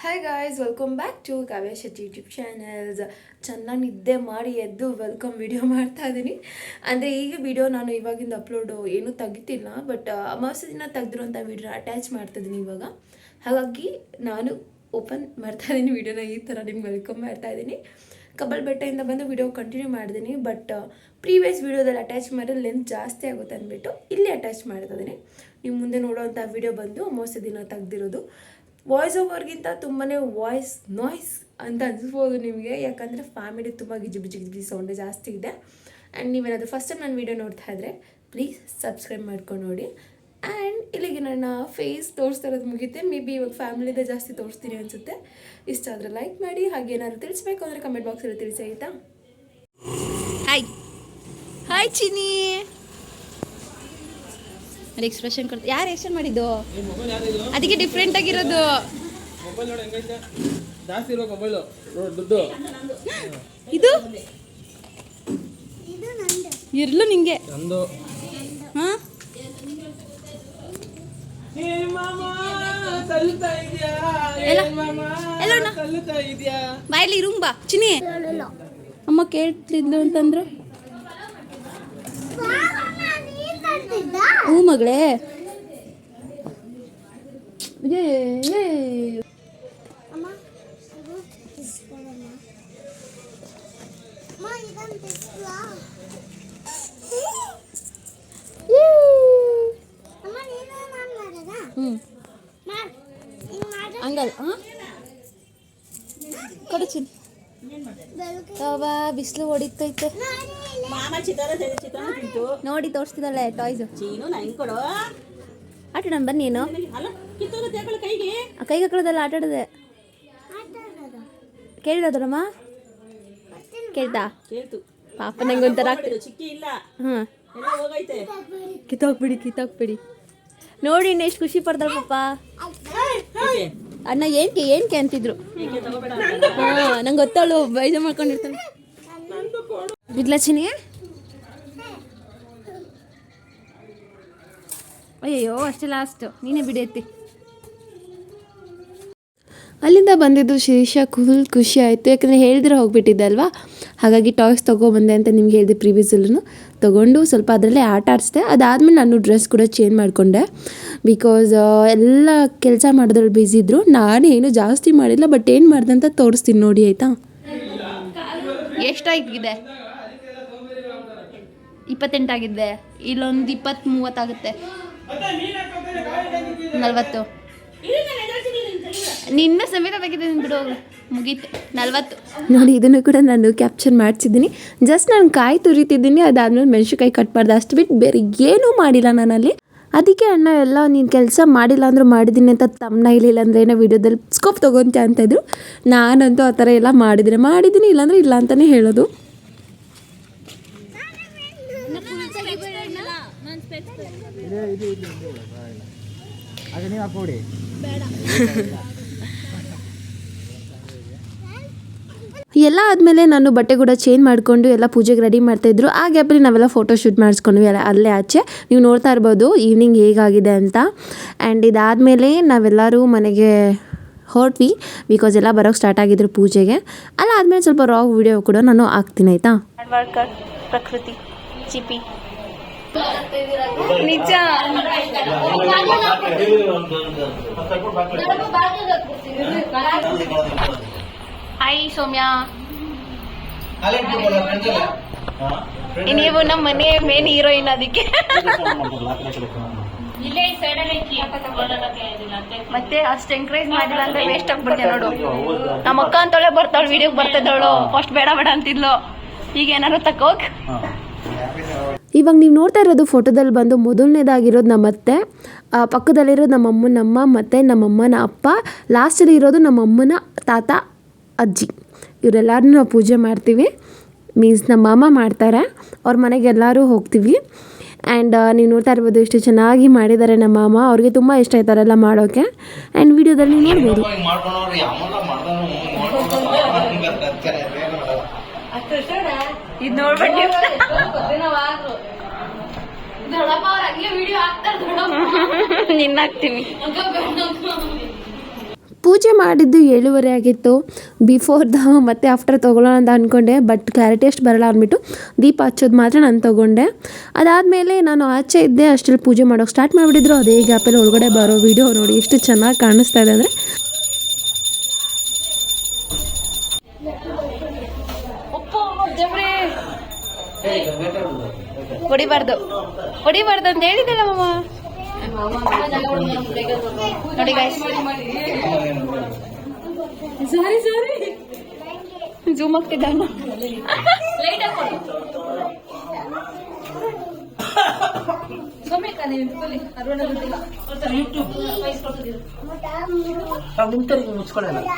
Hi guys, welcome back to Kavya Shetty YouTube channels. ಚೆನ್ನಾಗಿ ನಿದ್ದೆ ಮಾಡಿ ಎದ್ದು ವೆಲ್ಕಮ್ ವಿಡಿಯೋ ಮಾಡ್ತಾ ಇದ್ದೀನಿ. ಅಂದರೆ ಈಗ ವಿಡಿಯೋ ನಾನು ಇವಾಗಿಂದ ಅಪ್ಲೋಡು ಏನೂ ತೆಗಿತಿಲ್ಲ, ಬಟ್ ಅಮಾವಾಸ್ಯೆ ದಿನ ತೆಗೆದಿರೋಂಥ ವಿಡಿಯೋನ ಅಟ್ಯಾಚ್ ಮಾಡ್ತಾಯಿದ್ದೀನಿ ಇವಾಗ. ಹಾಗಾಗಿ ನಾನು ಓಪನ್ ಮಾಡ್ತಾ ಇದ್ದೀನಿ ವಿಡಿಯೋನ, ಈ ಥರ ನಿಮ್ಗೆ ವೆಲ್ಕಮ್ ಮಾಡ್ತಾ ಇದ್ದೀನಿ. ಕಬ್ಬಲ್ ಬೆಟ್ಟದಿಂದ ಬಂದು ವಿಡಿಯೋ ಕಂಟಿನ್ಯೂ ಮಾಡಿದ್ದೀನಿ, ಬಟ್ ಪ್ರೀವಿಯಸ್ ವಿಡಿಯೋದಲ್ಲಿ ಅಟ್ಯಾಚ್ ಮಾಡಿದ್ರೆ ಲೆಂತ್ ಜಾಸ್ತಿ ಆಗುತ್ತೆ ಅಂದ್ಬಿಟ್ಟು ಇಲ್ಲಿ ಅಟ್ಯಾಚ್ ಮಾಡ್ತಾ ಇದ್ದೀನಿ. ನೀವು ಮುಂದೆ ನೋಡೋವಂಥ ವಿಡಿಯೋ ಬಂದು ಅಮಾವಾಸ್ಯೆ ದಿನ ತೆಗೆದಿರೋದು. ವಾಯ್ಸ್ ಓವರ್ಗಿಂತ ತುಂಬಾ ವಾಯ್ಸ್ ನಾಯ್ಸ್ ಅಂತ ಅನಿಸ್ಬೋದು ನಿಮಗೆ, ಯಾಕಂದರೆ ಫ್ಯಾಮಿಲಿ ತುಂಬ ಗಿಜಿ ಸೌಂಡ್ ಜಾಸ್ತಿ ಇದೆ. ಆ್ಯಂಡ್ ನೀವೇನಾದರೂ ಫಸ್ಟ್ ಟೈಮ್ ನನ್ನ ವೀಡಿಯೋ ನೋಡ್ತಾ ಇದ್ದರೆ ಪ್ಲೀಸ್ ಸಬ್ಸ್ಕ್ರೈಬ್ ಮಾಡ್ಕೊಂಡು ನೋಡಿ. ಆ್ಯಂಡ್ ಇಲ್ಲಿಗೆ ನನ್ನ ಫೇಸ್ ತೋರಿಸ್ತಾ ಇರೋದು ಮುಗಿತೆ. ಮೇ ಬಿ ಇವಾಗ ಫ್ಯಾಮಿಲಿದೆ ಜಾಸ್ತಿ ತೋರಿಸ್ತೀನಿ ಅನಿಸುತ್ತೆ. ಇಷ್ಟ ಆದರೆ ಲೈಕ್ ಮಾಡಿ, ಹಾಗೆ ಏನಾದರೂ ತಿಳಿಸ್ಬೇಕು ಅಂದರೆ ಕಮೆಂಟ್ ಬಾಕ್ಸಲ್ಲಿ ತಿಳಿಸಿ, ಆಯಿತಾ? Hi hi Chini. ಅದು ಎಕ್ಸ್ಪ್ರೆಷನ್ ಕೊಡ್ತಾ ಯಾರು ಎಕ್ಸ್ಪ್ರೆಷನ್ ಮಾಡಿದ್ದು? ಅದಕ್ಕೆ ಡಿಫ್ರೆಂಟ್ ಆಗಿರೋದು. ಇದು ಇರ್ಲು ನಿಂಗೆ. ಹಾಂ ಬಾಯಲ್ಲಿ ಇರುಂಗ್ ಬಾ ಚಿನಿ. ಅಮ್ಮ ಕೇಳ್ತಿದ್ಲು ಅಂತಂದ್ರು. ಹೂ ಮಗಳೇ. ಹಂಗಲ್ಲ ಕಡಚಿ ಬಿಸಿಲು ಹೊಡಿತೈತೆ ನೋಡಿ, ತೋರಿಸ್ತಿದ್ದಾಳೆ ಟಾಯ್ಸ್. ಆಟಾಡ ಬನ್ನಿ. ಏನು ಕೈಗೆ ಹಾಕೊಳ್ಳೋದಲ್ಲ, ಆಟಾಡೋದೆ. ಕೇಳಿರೋದಮ್ಮ ಕೇಳ್ತಾ ಪಾಪ ನಂಗೆ ಒಂಥರ. ಹಾಂ ಕಿತ್ತಾಕ್ಬಿಡಿ ನೋಡಿ, ಇನ್ನು ಎಷ್ಟು ಖುಷಿ ಪಡ್ತಾಳೆ ಪಾಪ. ಅಣ್ಣ ಏನಕ್ಕೆ ಅಂತಿದ್ರು. ಹಾಂ ನಂಗೆ ಗೊತ್ತವಳು ಬೈಜ ಮಾಡ್ಕೊಂಡಿರ್ತಾಳೆ. ಬಿದ್ಲಚಿನಿ. ಅಯ್ಯೋ ಅಷ್ಟೇ ಲಾಸ್ಟ್, ನೀನೇ ಬಿಡೈತಿ. ಅಲ್ಲಿಂದ ಬಂದಿದ್ದು ಶಿರೀಷ ಫುಲ್ ಖುಷಿ ಆಯಿತು, ಯಾಕಂದರೆ ಹೇಳಿದ್ರೆ ಹೋಗ್ಬಿಟ್ಟಿದ್ದೆ ಅಲ್ವಾ. ಹಾಗಾಗಿ ಟಾಯ್ಸ್ ತೊಗೊಬಂದೆ ಅಂತ ನಿಮ್ಗೆ ಹೇಳಿದೆ ಪ್ರೀವಿಯಸ್ಸಲ್ಲೂ. ತೊಗೊಂಡು ಸ್ವಲ್ಪ ಅದರಲ್ಲೇ ಆಟ ಆಡಿಸ್ದೆ. ಅದಾದಮೇಲೆ ನಾನು ಡ್ರೆಸ್ ಕೂಡ ಚೇಂಜ್ ಮಾಡಿಕೊಂಡೆ, ಬಿಕಾಸ್ ಎಲ್ಲ ಕೆಲಸ ಮಾಡೋದ್ರಲ್ಲಿ ಬ್ಯುಸಿ ಇದ್ದರು. ನಾನೇನು ಜಾಸ್ತಿ ಮಾಡಿಲ್ಲ, ಬಟ್ ಏನು ಮಾಡಿದೆ ಅಂತ ತೋರಿಸ್ತೀನಿ ನೋಡಿ, ಆಯಿತಾ? ಎಷ್ಟಾಗಿದೆ? 28 ಆಗಿದ್ದೆ. ಇಲ್ಲೊಂದು 20-30 ಆಗುತ್ತೆ. 40 ನಿನ್ನ ಸಮೇತ ತೆಗಿದ್ದೀನಿ ಬಿಡು, ಮುಗೀತು. 40 ನೋಡಿ. ಇದನ್ನು ಕೂಡ ನಾನು ಕ್ಯಾಪ್ಚರ್ ಮಾಡ್ಸಿದ್ದೀನಿ. ಜಸ್ಟ್ ನಾನು ಕಾಯಿ ತುರಿತಿದ್ದೀನಿ, ಅದಾದಮೇಲೆ ಮೆಣಸಿನ್ಕಾಯಿ ಕಟ್ ಮಾಡಿದೆ, ಅಷ್ಟು ಬಿಟ್ಟು ಬೇರೆ ಏನೂ ಮಾಡಿಲ್ಲ ನಾನಲ್ಲಿ. ಅದಕ್ಕೆ ಅಣ್ಣ ಎಲ್ಲ ನೀನು ಕೆಲಸ ಮಾಡಿಲ್ಲ ಅಂದರೂ ಮಾಡಿದ್ದೀನಿ ಅಂತ ತಮ್ಮನೈಲಿ, ಇಲ್ಲಾಂದರೆ ಏನೋ ವೀಡಿಯೋದಲ್ಲಿ ಸ್ಕೋಪ್ ತೊಗೊತೆ ಅಂತಾಯಿದ್ರು. ನಾನಂತೂ ಆ ಥರ ಎಲ್ಲ ಮಾಡಿದ್ದೀನಿ, ಇಲ್ಲಾಂದರೆ ಇಲ್ಲ ಅಂತಲೇ ಹೇಳೋದು. ಎಲ್ಲ ಆದಮೇಲೆ ನಾನು ಬಟ್ಟೆ ಕೂಡ ಚೇಂಜ್ ಮಾಡಿಕೊಂಡು ಎಲ್ಲ ಪೂಜೆಗೆ ರೆಡಿ ಮಾಡ್ತಾಯಿದ್ರು. ಆ ಗ್ಯಾಪಲ್ಲಿ ನಾವೆಲ್ಲ ಫೋಟೋ ಶೂಟ್ ಮಾಡಿಸ್ಕೊಂಡ್ವಿ ಅಲ್ಲೇ ಆಚೆ. ನೀವು ನೋಡ್ತಾ ಇರ್ಬೋದು ಈವ್ನಿಂಗ್ ಹೇಗಾಗಿದೆ ಅಂತ. ಆ್ಯಂಡ್ ಇದಾದಮೇಲೆ ನಾವೆಲ್ಲರೂ ಮನೆಗೆ ಹೊರಟ್ವಿ, ಬಿಕಾಸ್ ಎಲ್ಲ ಬರೋಕ್ಕೆ ಸ್ಟಾರ್ಟ್ ಆಗಿದ್ರು ಪೂಜೆಗೆ. ಅಲ್ಲ ಆದಮೇಲೆ ಸ್ವಲ್ಪ ರಾಗ್ ವಿಡಿಯೋ ಕೂಡ ನಾನು ಹಾಕ್ತೀನಿ, ಆಯಿತಾ? ಪ್ರಕೃತಿ ಚಿಪಿ ನಿಜ. ಹಾಯ್ ಸೌಮ್ಯ. ನೀವು ನಮ್ಮ ಮನೆ ಮೇನ್ ಹೀರೋಯಿನ್, ಅದಕ್ಕೆ ಮತ್ತೆ ಅಷ್ಟು ಎಂಕರೇಜ್ ಮಾಡಿಲ್ಲ ಅಂದ್ರೆ ವೇಸ್ಟ್ ಆಗ್ಬಿಡ್ತೆ ನೋಡು. ನಮ್ಮ ಅಕ್ಕ ಅಂತವಳೆ ಬರ್ತಾಳು, ವಿಡಿಯೋಗೆ ಬರ್ತಿದ್ದವಳು. ಫಸ್ಟ್ ಬೇಡ ಅಂತಿದ್ಲು, ಈಗ ಏನಾದ್ರು ತಕೋಕ್. ಇವಾಗ ನೀವು ನೋಡ್ತಾ ಇರೋದು ಫೋಟೋದಲ್ಲಿ ಬಂದು ಮೊದಲನೇದಾಗಿರೋದು ನಮ್ಮತ್ತೆ, ಪಕ್ಕದಲ್ಲಿರೋದು ನಮ್ಮಮ್ಮನಮ್ಮ ಮತ್ತು ನಮ್ಮಮ್ಮನ ಅಪ್ಪ, ಲಾಸ್ಟಲ್ಲಿ ಇರೋದು ನಮ್ಮಮ್ಮನ ತಾತ ಅಜ್ಜಿ. ಇವರೆಲ್ಲರೂ ನಾವು ಪೂಜೆ ಮಾಡ್ತೀವಿ. ಮೀನ್ಸ್ ನಮ್ಮ ಮಾಮ ಮಾಡ್ತಾರೆ, ಅವ್ರ ಮನೆಗೆ ಎಲ್ಲರೂ ಹೋಗ್ತೀವಿ. ಆ್ಯಂಡ್ ನೀವು ನೋಡ್ತಾ ಇರ್ಬೋದು ಎಷ್ಟು ಚೆನ್ನಾಗಿ ಮಾಡಿದ್ದಾರೆ ನಮ್ಮ ಮಾಮ. ಅವ್ರಿಗೆ ತುಂಬ ಇಷ್ಟ ಆಯ್ತಾರೆಲ್ಲ ಮಾಡೋಕ್ಕೆ. ಆ್ಯಂಡ್ ವಿಡಿಯೋದಲ್ಲಿ ನೋಡ್ಬೋದು. ಇದು ನೋಡ್ಬಿಟ್ಟು ನಿನ್ನ ಹಾಕ್ತೀನಿ. ಪೂಜೆ ಮಾಡಿದ್ದು 7:30 ಆಗಿತ್ತು. ಬಿಫೋರ್ದ ಮತ್ತು ಆಫ್ಟರ್ ತೊಗೊಳ್ಳೋಣ ಅಂತ ಅಂದ್ಕೊಂಡೆ, ಬಟ್ ಕ್ಲಾರಿಟಿ ಅಷ್ಟು ಬರೋಲ್ಲ ಅಂದ್ಬಿಟ್ಟು ದೀಪ ಹಚ್ಚೋದು ಮಾತ್ರ ನಾನು ತೊಗೊಂಡೆ. ಅದಾದಮೇಲೆ ನಾನು ಆಚೆ ಇದ್ದೆ, ಅಷ್ಟರಲ್ಲಿ ಪೂಜೆ ಮಾಡೋಕ್ಕೆ ಸ್ಟಾರ್ಟ್ ಮಾಡಿಬಿಟ್ಟಿದ್ರು. ಅದೇ ಗ್ಯಾಪಲ್ಲಿ ಒಳಗಡೆ ಬರೋ ವಿಡಿಯೋ ನೋಡಿ ಎಷ್ಟು ಚೆನ್ನಾಗಿ ಕಾಣಿಸ್ತಾ ಇದೆ ಅಂದರೆ. ಹೊಡಿಬಾರ್ದು ಅಂತ ಹೇಳಿದ್ದಲ್ಲ ಮಾಮ. ನೋಡಿ ಗಾಯ್ಸ್, ಝೂಮ್ ಆಗ್ತಿದ್ದ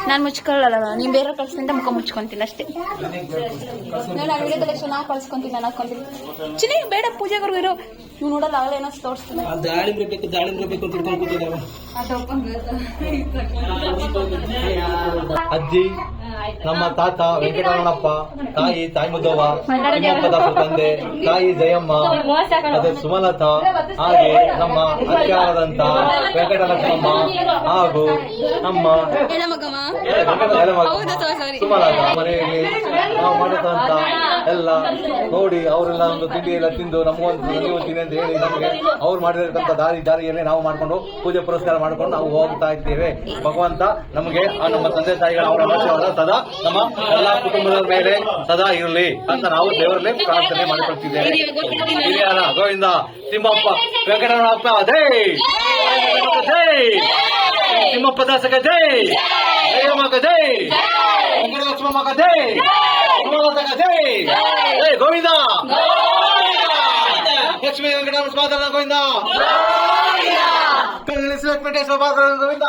ನಾನು ಮುಚ್ಕೊಳ್ಳಲ್ಲ, ನೀವು ಬೇರೆ ಕಳ್ಸಿಂದ ಮುಖ ಮುಚ್ಕೊಂತಿಲ್ಲ ಅಷ್ಟೇ. ನಾನು ವಿಡಿಯೋದಲ್ಲಿ ಚೆನ್ನಾಗಿ ಕಳ್ಸ್ಕೊಂತೀನಿ, ನಾನು ಹಾಕೊಂತೀನಿ. ಚಿನಿ ಬೇಡ, ಪೂಜೆಗರು ಇರೋ ನೀವು ನೋಡಲ್ಲ, ಆಗಲೇ ಏನೋ ತೋರಿಸ್ತೀನಿ. ಅಜ್ಜಿ, ನಮ್ಮ ತಾತ ವೆಂಕಟರಮಣಪ್ಪ, ತಾಯಿ ಮುದ್ದವ್ವ, ತಿಮ್ಮಪ್ಪದಾಸರ ತಂದೆ ತಾಯಿ ಜಯಮ್ಮ, ಅದೇ ಸುಮಲತಾ, ಹಾಗೆ ನಮ್ಮ ಅತ್ಯಾದಂತ ವೆಂಕಟಲಕ್ಷ್ಮಮ್ಮ ಹಾಗೂ ನಮ್ಮ ಸುಮಲತಾ ಮನೆಯಲ್ಲಿ ನಾವು ಮಾಡುತ್ತಂತ ಎಲ್ಲ ನೋಡಿ ಅವರೆಲ್ಲ ಒಂದು ತಿಂಡಿ ಎಲ್ಲ ತಿಂದು ನಮಗೊಂದು ತಿನ್ನಿ ಅಂತ ಹೇಳಿ ನಮಗೆ ಅವ್ರು ಮಾಡಿರ್ತಕ್ಕಂಥ ದಾರಿಯಲ್ಲೇ ನಾವು ಮಾಡ್ಕೊಂಡು ಪೂಜೆ ಪುರಸ್ಕಾರ ಮಾಡ್ಕೊಂಡು ನಾವು ಹೋಗ್ತಾ ಇದ್ದೇವೆ. ಭಗವಂತ ನಮಗೆ ನಮ್ಮ ತಂದೆ ತಾಯಿಗಳ ಅವರ ಆಶೀರ್ವಾದ ಸದಾ ನಮ್ಮ ಎಲ್ಲಾ ಕುಟುಂಬದ ಮೇಲೆ ಸದಾ ಇರಲಿ ಅಂತ ನಾವು ದೇವರಲ್ಲಿ ಪ್ರಾರ್ಥನೆ ಮಾಡಿಕೊಳ್ತಿದ್ದೇವೆ. ಹಿರಿಯರ ಗೋವಿಂದ, ತಿಮ್ಮಪ್ಪ ವೆಂಕಟರಮಣಪ್ಪ ಜೈ, ಜೈ ತಿಮ್ಮಪ್ಪ ದಾಸಕ ಜೈ, ಜಯಮ್ಮಕ ಜೈ, ವೆಂಕಟಲಕ್ಷ್ಮಮ್ಮಕ ಜೈ, ಸುಮಲತಕ ಜೈ, ಜೈ ಗೋವಿಂದ, ಲಕ್ಷ್ಮೀ ವೆಂಕಟರಮಣ ಸ್ವಾದ ಗೋವಿಂದ, ವೆಂಕಟೇಶ್ವರ ಪಾತ್ರ ಗೋವಿಂದ,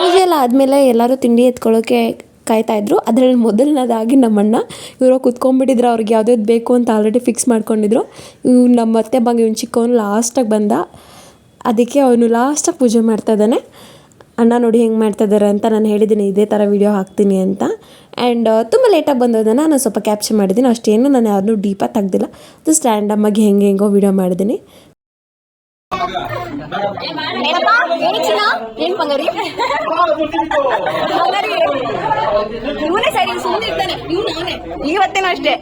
ಪೂಜೆ ಎಲ್ಲ ಆದಮೇಲೆ ಎಲ್ಲರೂ ತಿಂಡಿ ಎತ್ಕೊಳ್ಳೋಕೆ ಕಾಯ್ತಾ ಇದ್ರು. ಅದರಲ್ಲಿ ಮೊದಲನೇದಾಗಿ ನಮ್ಮಣ್ಣ ಇವರು ಕುತ್ಕೊಂಡ್ಬಿಟ್ಟಿದ್ರು. ಅವ್ರಿಗೆ ಯಾವುದ್ಯಾವ್ದು ಬೇಕು ಅಂತ ಆಲ್ರೆಡಿ ಫಿಕ್ಸ್ ಮಾಡ್ಕೊಂಡಿದ್ರು. ಇವ್ನು ನಮ್ಮ ಅತ್ತೆ ಬಂಗ ಇವ್ನು ಚಿಕ್ಕವನು ಲಾಸ್ಟಾಗಿ ಬಂದ, ಅದಕ್ಕೆ ಅವನು ಲಾಸ್ಟಾಗಿ ಪೂಜೆ ಮಾಡ್ತಾ ಇದ್ದಾನೆ. ಅಣ್ಣ ನೋಡಿ ಹೆಂಗೆ ಮಾಡ್ತಾ ಇದ್ದಾರೆ ಅಂತ ನಾನು ಹೇಳಿದ್ದೀನಿ, ಇದೇ ಥರ ವೀಡಿಯೋ ಹಾಕ್ತೀನಿ ಅಂತ. ಆ್ಯಂಡ್ ತುಂಬ ಲೇಟಾಗಿ ಬಂದೋದನ್ನು ನಾನು ಸ್ವಲ್ಪ ಕ್ಯಾಪ್ಚರ್ ಮಾಡಿದ್ದೀನಿ. ಅಷ್ಟೇನು ನಾನು ಯಾರನ್ನೂ ಡೀಪಾಗಿ ತೆಗ್ದಿಲ್ಲ, ಜಸ್ಟ್ ರ್ಯಾಂಡಮ್ಮಾಗಿ ಹೆಂಗೋ ವೀಡಿಯೋ ಮಾಡಿದ್ದೀನಿ. ಇವತ್ತೇನೋ ಅಷ್ಟೇ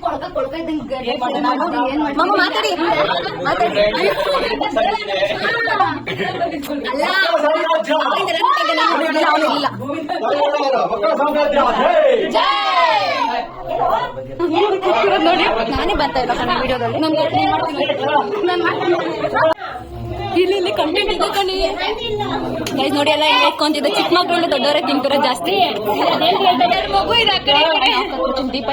ಮಾತಾಡಿ ನೋಡಿ, ನಾನೇ ಬರ್ತಾ ಇಲ್ಲ ಕಣ ವಿಡಿಯೋದಲ್ಲಿ. ಇಲ್ಲಿ ಕಂಟೆಂಟ್ ಇದೆ ಕಣಿ ಗೈಸ್. ನೋಡಿ ಎಲ್ಲ ಇಲ್ಲಿ ಎತ್ಕೊಂತಿದ್ದೆ, ಚಿಕ್ಕ ಮಕ್ಕಳು ದೊಡ್ಡವರೇ ತಿಂತಿರೋ ಜಾಸ್ತಿ. ಮಗು ಇದೆ ಆ ಕಡೆ, ದೀಪ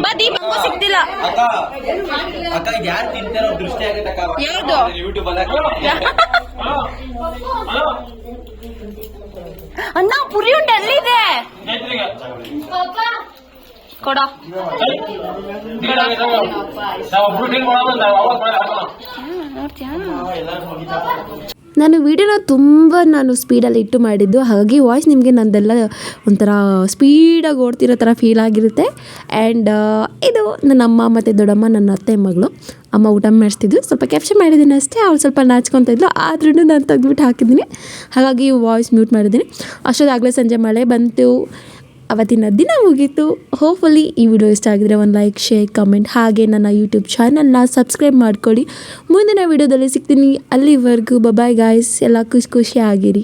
ಬಾ, ದೀಪ ಸಿಗ್ತಿಲ್ಲ. ಯಾವ್ದು ಅಣ್ಣ ಪುರಿ ಉಂಟೆ ಅಲ್ಲಿದೆ ಕೊಡ. ನಾನು ವಿಡಿಯೋನ ತುಂಬ ಸ್ಪೀಡಲ್ಲಿ ಇಟ್ಟು ಮಾಡಿದ್ದು, ಹಾಗಾಗಿ ವಾಯ್ಸ್ ನಿಮಗೆ ನಂದೆಲ್ಲ ಒಂಥರ ಸ್ಪೀಡಾಗಿ ಓಡ್ತಿರೋ ಥರ ಫೀಲ್ ಆಗಿರುತ್ತೆ. ಆ್ಯಂಡ್ ಇದು ನನ್ನ ಅಮ್ಮ ಮತ್ತು ದೊಡ್ಡಮ್ಮ, ನನ್ನ ಅತ್ತೆ ಮಗಳು. ಅಮ್ಮ ಊಟ ಮಾಡಿಸ್ತಿದ್ದು, ಸ್ವಲ್ಪ ಕ್ಯಾಪ್ಚರ್ ಮಾಡಿದ್ದೀನಿ ಅಷ್ಟೇ. ಅವ್ರು ಸ್ವಲ್ಪ ನಾಚ್ಕೊತಾ ಇದ್ಲು, ಆದ್ರೂ ನಾನು ತೆಗೆದ್ಬಿಟ್ಟು ಹಾಕಿದ್ದೀನಿ, ಹಾಗಾಗಿ ವಾಯ್ಸ್ ಮ್ಯೂಟ್ ಮಾಡಿದ್ದೀನಿ. ಅಷ್ಟೊಂದಾಗಲೇ ಸಂಜೆ ಮಳೆ ಬಂತು, ಅವತ್ತಿನ ದಿನ ಮುಗೀತು. ಹೋಪ್ಫುಲಿ ಈ ವಿಡಿಯೋ ಇಷ್ಟ ಆಗಿದ್ರೆ ಒಂದು ಲೈಕ್, ಶೇರ್, ಕಮೆಂಟ್, ಹಾಗೆ ನನ್ನ ಯೂಟ್ಯೂಬ್ ಚಾನಲ್ನ ಸಬ್ಸ್ಕ್ರೈಬ್ ಮಾಡ್ಕೊಳ್ಳಿ. ಮುಂದಿನ ವಿಡಿಯೋದಲ್ಲಿ ಸಿಗ್ತೀನಿ. ಅಲ್ಲಿವರೆಗೂ ಬಾಯ್ ಗಾಯ್ಸ್, ಎಲ್ಲ ಖುಷಿಯಾಗಿರಿ.